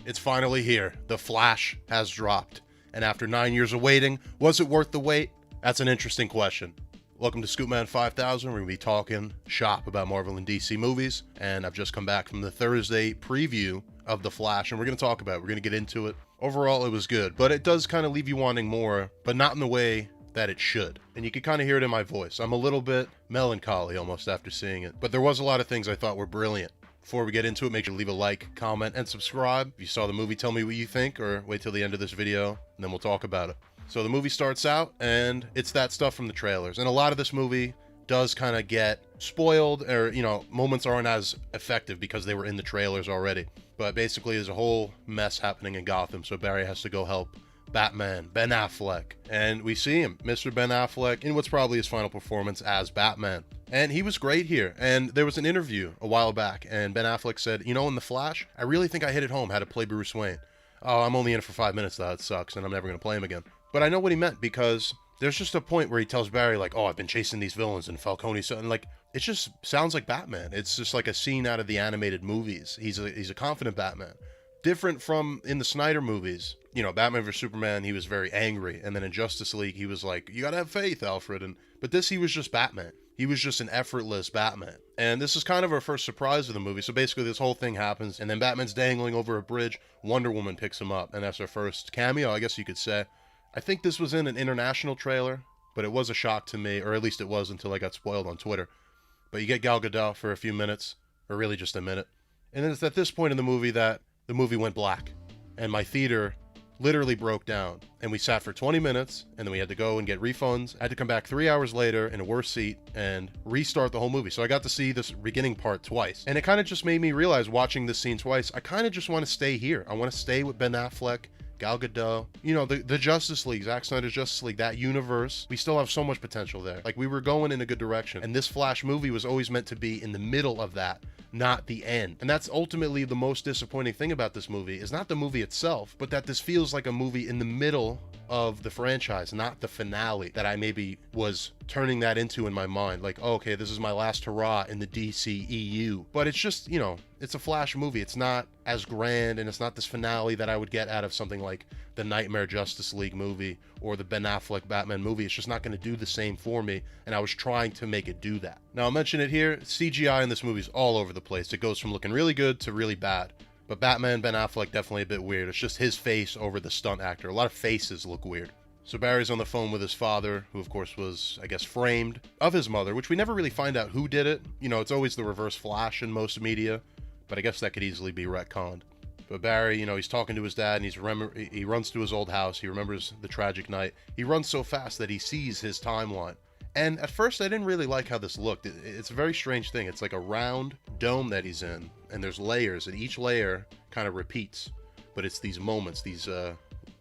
It's finally here. The Flash has dropped. And after 9 years of waiting, was it worth the wait? That's an interesting question. Welcome to Scoopman 5000. We're going to be talking shop about Marvel and DC movies. And I've just come back from the Thursday preview of The Flash, and we're going to talk about it. We're going to get into it. Overall, it was good, but it does kind of leave you wanting more, but not in the way that it should. And you can kind of hear it in my voice. I'm a little bit melancholy almost after seeing it, but there was a lot of things I thought were brilliant. Before we get into it, make sure to leave a like, comment, and subscribe. If you saw the movie, tell me what you think, or wait till the end of this video, and then we'll talk about it. So the movie starts out, and it's that stuff from the trailers. And a lot of this movie does kind of get spoiled, or, moments aren't as effective because they were in the trailers already. But basically, there's a whole mess happening in Gotham, so Barry has to go help Batman, Ben Affleck. And we see him, Mr. Ben Affleck, in what's probably his final performance as Batman. And he was great here. And there was an interview a while back, and Ben Affleck said, in The Flash, I really think I hit it home how to play Bruce Wayne. Oh, I'm only in it for 5 minutes, though. It sucks, and I'm never going to play him again. But I know what he meant, because there's just a point where he tells Barry, like, oh, I've been chasing these villains, and Falcone's something, like, it just sounds like Batman. It's just like a scene out of the animated movies. He's a confident Batman. Different from in the Snyder movies. Batman vs. Superman, he was very angry. And then in Justice League, he was like, you gotta have faith, Alfred. But this, he was just Batman. He was just an effortless Batman. And this is kind of our first surprise of the movie. So basically, this whole thing happens, and then Batman's dangling over a bridge. Wonder Woman picks him up, and that's our first cameo, I guess you could say. I think this was in an international trailer, but it was a shock to me, or at least it was until I got spoiled on Twitter. But you get Gal Gadot for a few minutes, or really just a minute. And then it's at this point in the movie that the movie went black. And my theater literally broke down. And we sat for 20 minutes, and then we had to go and get refunds. I had to come back 3 hours later in a worse seat and restart the whole movie. So I got to see this beginning part twice. And it kind of just made me realize, watching this scene twice, I kind of just want to stay here. I want to stay with Ben Affleck, Gal Gadot, the Justice League, Zack Snyder's Justice League, that universe. We still have so much potential there. Like, we were going in a good direction. And this Flash movie was always meant to be in the middle of that, not the end. And that's ultimately the most disappointing thing about this movie, is not the movie itself, but that this feels like a movie in the middle of the franchise, not the finale that I maybe was turning that into in my mind. Like, oh, okay, this is my last hurrah in the DCEU. But it's just, it's a Flash movie. It's not as grand, and it's not this finale that I would get out of something like the Nightmare Justice League movie or the Ben Affleck Batman movie. It's just not going to do the same for me, and I was trying to make it do that. Now, I'll mention it here. CGI in this movie is all over the place. It goes from looking really good to really bad. But Batman, Ben Affleck, definitely a bit weird. It's just his face over the stunt actor. A lot of faces look weird. So Barry's on the phone with his father, who of course was, I guess, framed, of his mother, which we never really find out who did it. It's always the reverse Flash in most media, but I guess that could easily be retconned. But Barry, he's talking to his dad, and he runs to his old house. He remembers the tragic night. He runs so fast that he sees his timeline. And at first, I didn't really like how this looked. It's a very strange thing. It's like a round dome that he's in, and there's layers, and each layer kind of repeats. But it's these moments, these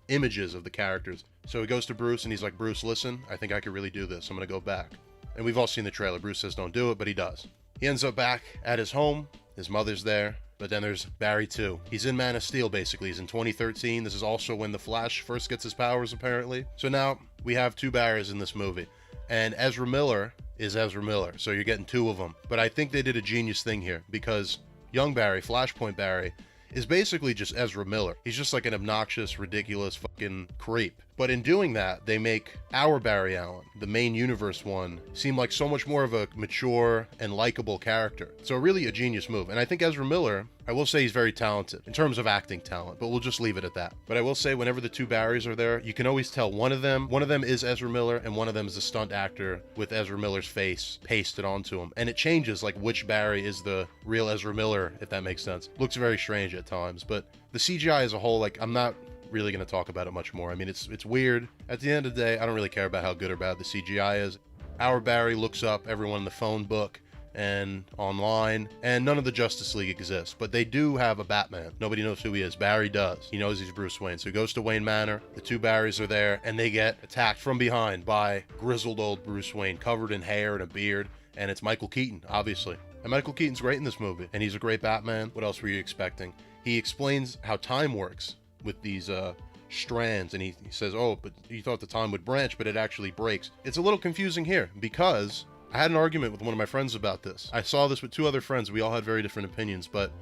images of the characters. So he goes to Bruce, and he's like, Bruce, listen, I think I could really do this. I'm going to go back. And we've all seen the trailer. Bruce says don't do it, but he does. He ends up back at his home. His mother's there. But then there's Barry too. He's in Man of Steel, basically. He's in 2013. This is also when the Flash first gets his powers, apparently. So now we have two Barrys in this movie. And Ezra Miller is Ezra Miller, so you're getting two of them. But I think they did a genius thing here, because young Barry, Flashpoint Barry, is basically just Ezra Miller. He's just like an obnoxious, ridiculous fucking creep. But in doing that, they make our Barry Allen, the main universe one, seem like so much more of a mature and likable character. So really a genius move. And I think Ezra Miller, I will say he's very talented in terms of acting talent, but we'll just leave it at that. But I will say, whenever the two Barrys are there, you can always tell one of them is Ezra Miller, and one of them is a stunt actor with Ezra Miller's face pasted onto him. And it changes like which Barry is the real Ezra Miller, if that makes sense. Looks very strange at times, but the CGI as a whole, like, I'm not really going to talk about it much more. I mean, it's weird. At the end of the day, I don't really care about how good or bad the CGI is. Our Barry looks up everyone in the phone book and online, and none of the Justice League exists, but they do have a Batman. Nobody knows who he is. Barry does. He knows he's Bruce Wayne. So he goes to Wayne Manor. The two Barrys are there, and they get attacked from behind by grizzled old Bruce Wayne, covered in hair and a beard, and it's Michael Keaton, obviously. And Michael Keaton's great in this movie, and he's a great Batman. What else were you expecting? He explains how time works with these strands, and he says, oh, but you thought the time would branch, but it actually breaks. It's a little confusing here, because I had an argument with one of my friends about this. I saw this with two other friends. We all had very different opinions, but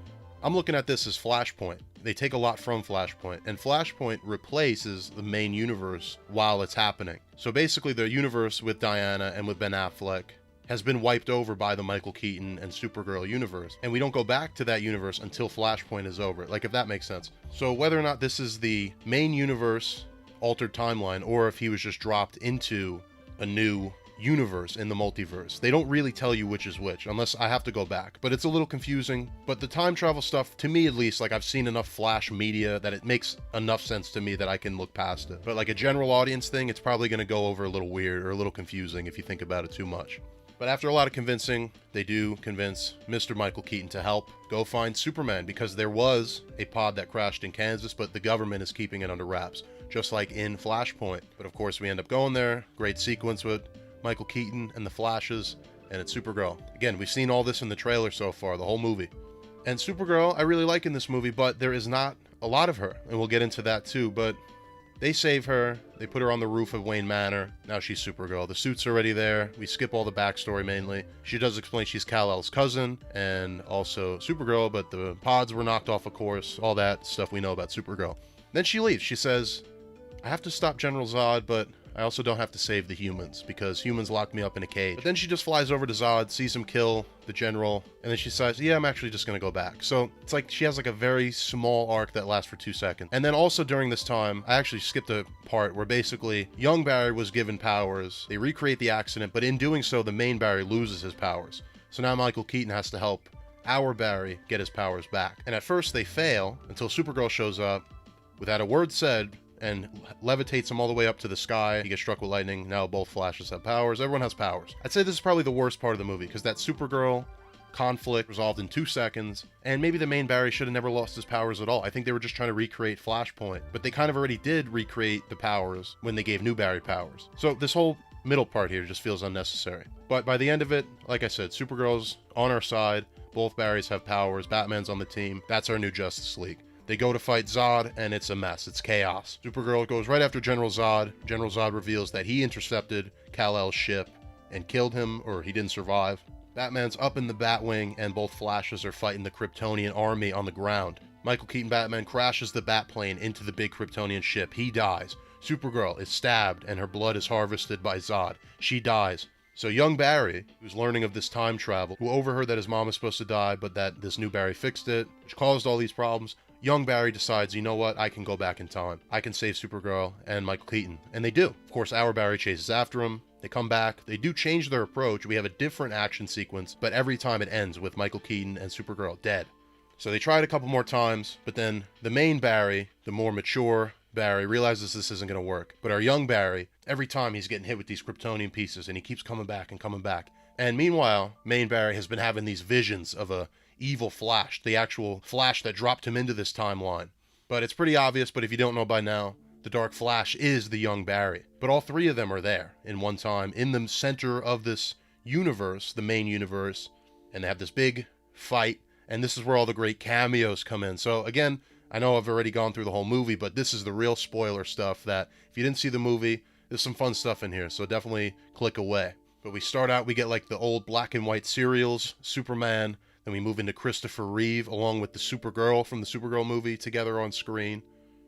I'm looking at this as Flashpoint. they take a lot from Flashpoint, and Flashpoint replaces the main universe while it's happening. So basically the universe with Diana and with Ben Affleck has been wiped over by the Michael Keaton and Supergirl universe, and we don't go back to that universe until Flashpoint is over, like, if that makes sense. So whether or not this is the main universe altered timeline, or if he was just dropped into a new universe in the multiverse, they don't really tell you which is which, unless I have to go back, but it's a little confusing. But the time travel stuff, to me at least, like, I've seen enough Flash media that it makes enough sense to me that I can look past it. But like a general audience thing, it's probably going to go over a little weird or a little confusing if you think about it too much. But after a lot of convincing, they do convince Mr. Michael Keaton to help go find Superman, because there was a pod that crashed in Kansas, but the government is keeping it under wraps, just like in Flashpoint. But of course we end up going there. Great sequence with Michael Keaton and the Flashes, and it's Supergirl. Again, we've seen all this in the trailer so far, the whole movie. And Supergirl, I really like in this movie, but there is not a lot of her, and we'll get into that too. But they save her, they put her on the roof of Wayne Manor, now she's Supergirl. The suit's already there, we skip all the backstory mainly. She does explain she's Kal-El's cousin, and also Supergirl, but the pods were knocked off, of course, all that stuff we know about Supergirl. Then she leaves, she says, I have to stop General Zod, but I also don't have to save the humans, because humans locked me up in a cage. But then she just flies over to Zod, sees him kill the general, and then she says, yeah, I'm actually just gonna go back. So it's like she has like a very small arc that lasts for 2 seconds. And then also during this time, I actually skipped a part where basically young Barry was given powers. They recreate the accident, but in doing so, the main Barry loses his powers. So now Michael Keaton has to help our Barry get his powers back. And at first they fail until Supergirl shows up without a word said and levitates him all the way up to the sky. He gets struck with lightning. Now both Flashes have powers. Everyone has powers. I'd say this is probably the worst part of the movie, because that Supergirl conflict resolved in 2 seconds, and maybe the main Barry should have never lost his powers at all. I think they were just trying to recreate Flashpoint, but they kind of already did recreate the powers when they gave new Barry powers. So this whole middle part here just feels unnecessary. But by the end of it, like I said, Supergirl's on our side. Both Barrys have powers. Batman's on the team. That's our new Justice League. They go to fight Zod, and it's a mess. It's chaos. Supergirl goes right after General Zod. General Zod reveals that he intercepted Kal-El's ship and killed him, or he didn't survive. Batman's up in the Batwing, and both Flashes are fighting the Kryptonian army on the ground. Michael Keaton Batman crashes the Batplane into the big Kryptonian ship. He dies. Supergirl is stabbed, and her blood is harvested by Zod. She dies. So young Barry, who's learning of this time travel, who overheard that his mom was supposed to die, but that this new Barry fixed it, which caused all these problems, young Barry decides, you know what, I can go back in time. I can save Supergirl and Michael Keaton. And they do. Of course, our Barry chases after him. They come back. They do change their approach. We have a different action sequence, but every time it ends with Michael Keaton and Supergirl dead. So they try it a couple more times, but then the main Barry, the more mature Barry, realizes this isn't going to work. But our young Barry, every time he's getting hit with these Kryptonian pieces, and he keeps coming back and coming back. And meanwhile, main Barry has been having these visions of a evil Flash, the actual Flash that dropped him into this timeline. But it's pretty obvious, but if you don't know by now, the Dark Flash is the young Barry. But all three of them are there in one time, in the center of this universe, the main universe, and they have this big fight, and this is where all the great cameos come in. So again, I know I've already gone through the whole movie, but this is the real spoiler stuff that if you didn't see the movie, there's some fun stuff in here, so definitely click away. But we start out, we get like the old black and white serials, Superman. Then we move into Christopher Reeve along with the Supergirl from the Supergirl movie together on screen.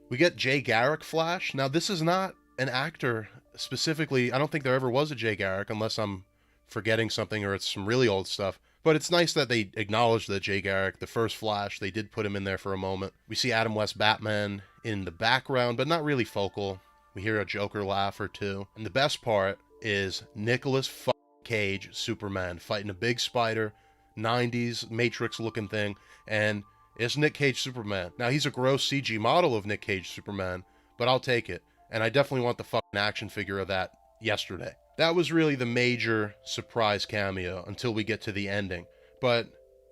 We get Jay Garrick Flash. Now this is not an actor specifically. I don't think there ever was a Jay Garrick, unless I'm forgetting something or it's some really old stuff. But it's nice that they acknowledge that Jay Garrick, the first Flash, they did put him in there for a moment. We see Adam West Batman in the background, but not really focal. We hear a Joker laugh or two. And the best part is Nicolas Cage Superman fighting a big spider, 90s Matrix looking thing, and it's Nick Cage Superman. Now he's a gross CG model of Nick Cage Superman, but I'll take it. And I definitely want the fucking action figure of that yesterday. That was really the major surprise cameo until we get to the ending. But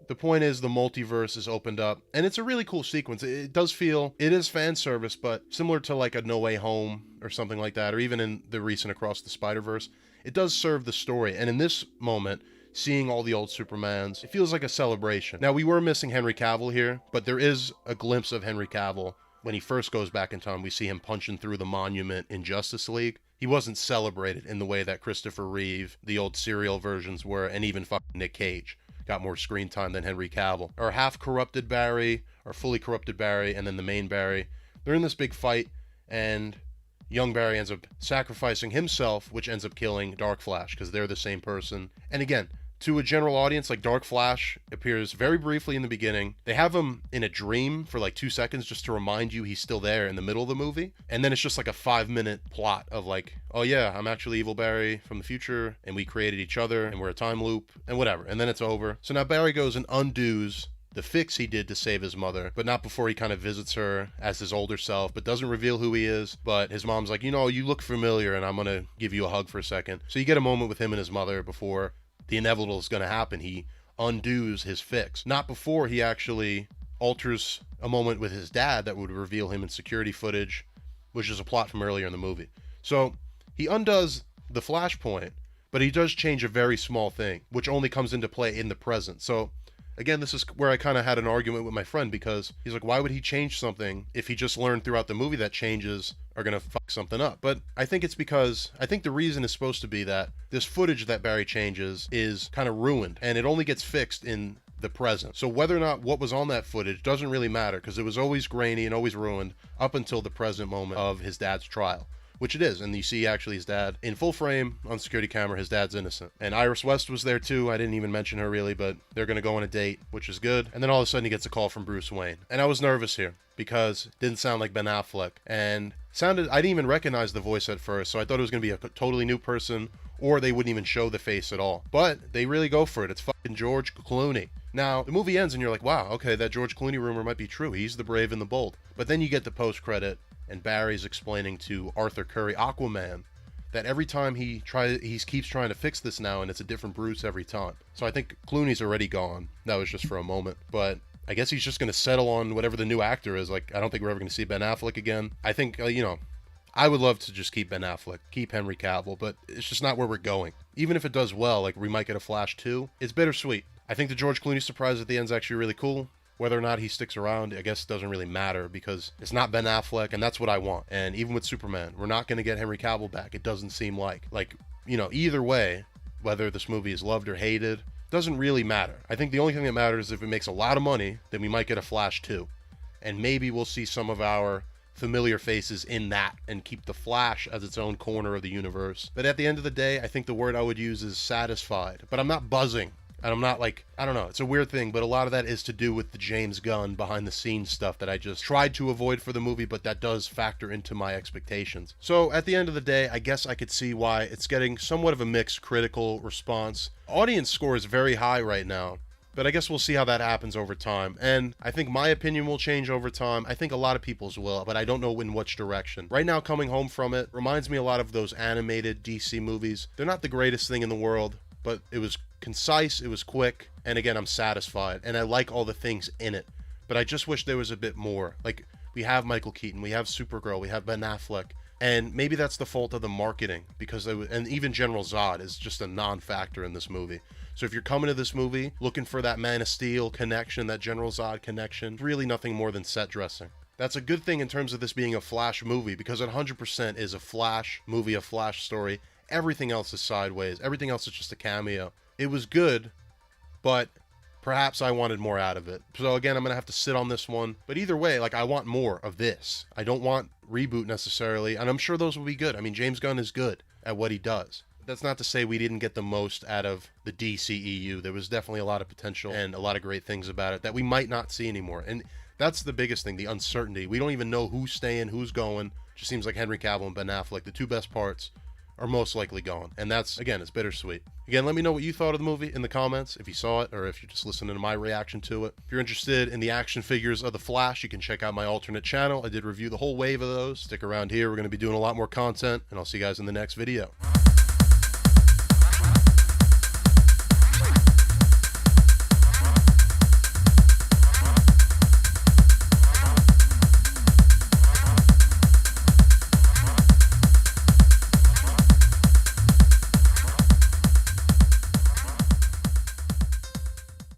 the point is the multiverse is opened up, and it's a really cool sequence. It does feel, it is fan service, but similar to like a No Way Home or something like that, or even in the recent Across the Spider-Verse, it does serve the story. And in this moment, seeing all the old Supermans, it feels like a celebration. Now, we were missing Henry Cavill here, but there is a glimpse of Henry Cavill. When he first goes back in time, we see him punching through the monument in Justice League. He wasn't celebrated in the way that Christopher Reeve, the old serial versions were, and even fucking Nick Cage got more screen time than Henry Cavill. Our half-corrupted Barry, our fully corrupted Barry and then the main Barry. They're in this big fight, and young Barry ends up sacrificing himself, which ends up killing Dark Flash, because they're the same person. And again, to a general audience, like, Dark Flash appears very briefly in the beginning. They have him in a dream for like 2 seconds just to remind you he's still there in the middle of the movie. And then it's just like a 5-minute plot of like, oh yeah, I'm actually Evil Barry from the future, and we created each other, and we're a time loop, and whatever. And then it's over. So now Barry goes and undoes the fix he did to save his mother, but not before he kind of visits her as his older self, but doesn't reveal who he is. But his mom's like, you know, you look familiar, and I'm gonna give you a hug for a second. So you get a moment with him and his mother before the inevitable is going to happen. He undoes his fix. Not before he actually alters a moment with his dad that would reveal him in security footage, which is a plot from earlier in the movie. So he undoes the flashpoint, but he does change a very small thing, which only comes into play in the present. So again, this is where I kind of had an argument with my friend, because he's like, why would he change something if he just learned throughout the movie that changes are going to fuck something up? But I think it's because, I think the reason is supposed to be that this footage that Barry changes is kind of ruined, and it only gets fixed in the present. So whether or not what was on that footage doesn't really matter, because it was always grainy and always ruined up until the present moment of his dad's trial, which it is. And you see actually his dad in full frame on security camera. His dad's innocent. And Iris West was there too. I didn't even mention her really, but they're going to go on a date, which is good. And then all of a sudden he gets a call from Bruce Wayne. And I was nervous here because it didn't sound like Ben Affleck, and I didn't even recognize the voice at first. So I thought it was going to be a totally new person, or they wouldn't even show the face at all. But they really go for it. It's fucking George Clooney. Now, the movie ends and you're like, wow, okay, that George Clooney rumor might be true. He's the brave and the bold. But then you get the post-credit, and Barry's explaining to Arthur Curry, Aquaman, that every time he keeps trying to fix this now, and it's a different Bruce every time. So I think Clooney's already gone. That was just for a moment. But I guess he's just going to settle on whatever the new actor is. Like, I don't think we're ever going to see Ben Affleck again. I think, I would love to just keep Ben Affleck, keep Henry Cavill, but it's just not where we're going. Even if it does well, like we might get a Flash 2, it's bittersweet. I think the George Clooney surprise at the end is actually really cool. Whether or not he sticks around, I guess doesn't really matter, because it's not Ben Affleck, and that's what I want. And even with Superman, we're not going to get Henry Cavill back. It doesn't seem like, either way, whether this movie is loved or hated, doesn't really matter. I think the only thing that matters is if it makes a lot of money, then we might get a Flash 2. And maybe we'll see some of our familiar faces in that and keep the Flash as its own corner of the universe. But at the end of the day, I think the word I would use is satisfied. But I'm not buzzing. And I'm not like, I don't know, it's a weird thing, but a lot of that is to do with the James Gunn behind the scenes stuff that I just tried to avoid for the movie, but that does factor into my expectations. So at the end of the day, I guess I could see why it's getting somewhat of a mixed critical response. Audience score is very high right now, but I guess we'll see how that happens over time. And I think my opinion will change over time. I think a lot of people's will, but I don't know in which direction. Right now, coming home from it reminds me a lot of those animated DC movies. They're not the greatest thing in the world, but it was concise, it was quick, and again, I'm satisfied, and I like all the things in it. But I just wish there was a bit more. Like, we have Michael Keaton, we have Supergirl, we have Ben Affleck, and maybe that's the fault of the marketing, because and even General Zod is just a non-factor in this movie. So if you're coming to this movie looking for that Man of Steel connection, that General Zod connection, really nothing more than set dressing. That's a good thing in terms of this being a Flash movie, because it 100% is a Flash movie, a Flash story. Everything else is sideways. Everything else is just a cameo. It was good, but perhaps I wanted more out of it. So again, I'm going to have to sit on this one. But either way, like, I want more of this. I don't want reboot necessarily, and I'm sure those will be good. I mean, James Gunn is good at what he does. That's not to say we didn't get the most out of the DCEU. There was definitely a lot of potential and a lot of great things about it that we might not see anymore. And that's the biggest thing, the uncertainty. We don't even know who's staying, who's going. It just seems like Henry Cavill and Ben Affleck, the two best parts, are most likely gone. And that's, again, it's bittersweet. Again, let me know what you thought of the movie in the comments, if you saw it, or if you're just listening to my reaction to it. If you're interested in the action figures of the Flash, you can check out my alternate channel. I did review the whole wave of those. Stick around here. We're going to be doing a lot more content, and I'll see you guys in the next video.